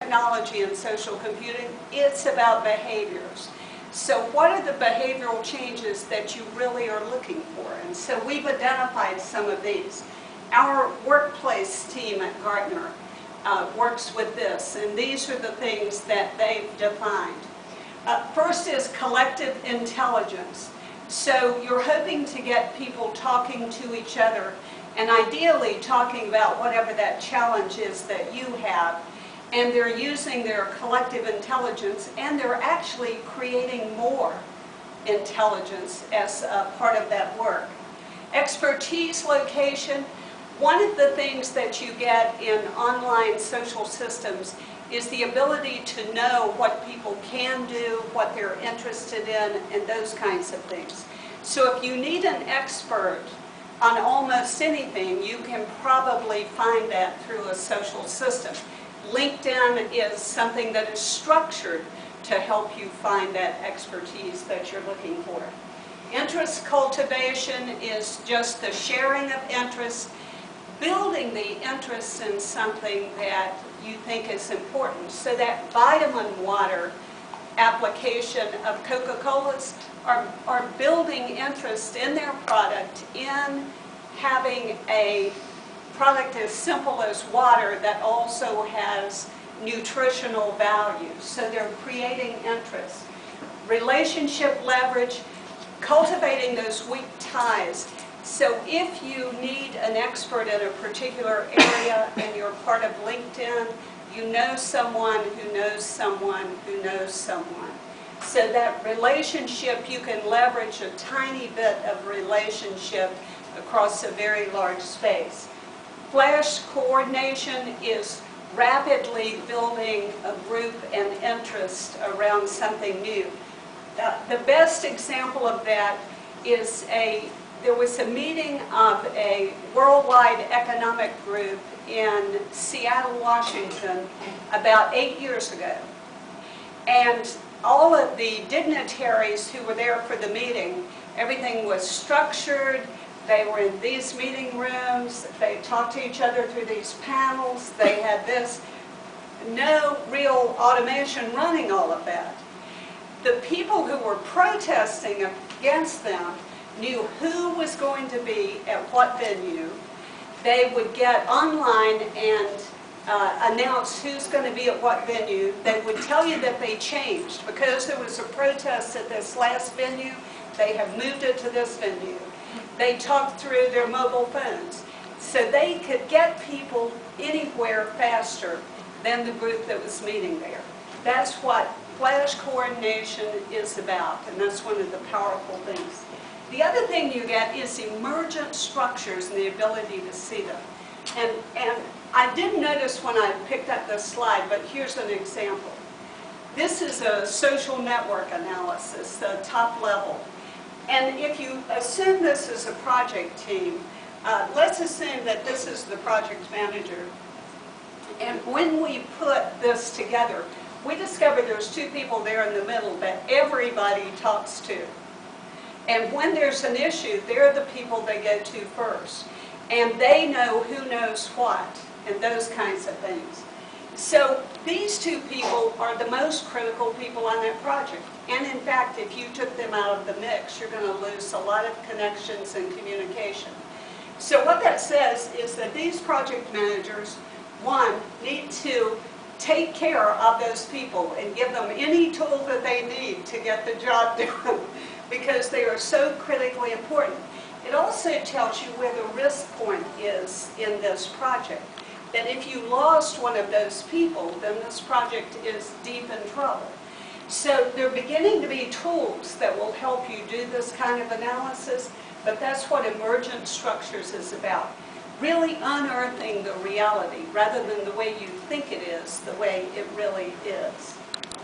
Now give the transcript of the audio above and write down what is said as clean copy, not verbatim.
technology and social computing, it's about behaviors. So what are the behavioral changes that you really are looking for? And so we've identified some of these. Our workplace team at Gartner works with this, and these are the things that they've defined. First is collective intelligence. So you're hoping to get people talking to each other and ideally talking about whatever that challenge is that you have. And they're using their collective intelligence, and they're actually creating more intelligence as a part of that work. Expertise location. One of the things that you get in online social systems is the ability to know what people can do, what they're interested in, and those kinds of things. So if you need an expert on almost anything, you can probably find that through a social system. LinkedIn is something that is structured to help you find that expertise that you're looking for. Interest cultivation is just the sharing of interests, building the interest in something that you think is important. So that vitamin water application of Coca-Cola's are building interest in their product, in having a product as simple as water that also has nutritional value. So they're creating interest. Relationship leverage, cultivating those weak ties. So if you need an expert in a particular area and you're part of LinkedIn, you know someone who knows someone who knows someone. So that relationship, you can leverage a tiny bit of relationship across a very large space. Flash coordination is rapidly building a group and interest around something new. The best example of that is there was a meeting of a worldwide economic group in Seattle, Washington, about 8 years ago. And all of the dignitaries who were there for the meeting, everything was structured. They were in these meeting rooms. They talked to each other through these panels. They had this. No real automation running all of that. The people who were protesting against them knew who was going to be at what venue. They would get online and announce who's going to be at what venue. They would tell you that they changed. Because there was a protest at this last venue, they have moved it to this venue. They talked through their mobile phones. So they could get people anywhere faster than the group that was meeting there. That's what flash coordination is about, and that's one of the powerful things. The other thing you get is emergent structures and the ability to see them. And I didn't notice when I picked up this slide, but here's an example. This is a social network analysis, the top level. And if you assume this is a project team, let's assume that this is the project manager. And when we put this together, we discover there's two people there in the middle that everybody talks to. And when there's an issue, they're the people they go to first. And they know who knows what, and those kinds of things. So these two people are the most critical people on that project. And in fact, if you took them out of the mix, you're going to lose a lot of connections and communication. So what that says is that these project managers, one, need to take care of those people and give them any tool that they need to get the job done, because they are so critically important. It also tells you where the risk point is in this project. That if you lost one of those people, then this project is deep in trouble. So there are beginning to be tools that will help you do this kind of analysis, but that's what emergent structures is about. Really unearthing the reality rather than the way you think it is, the way it really is.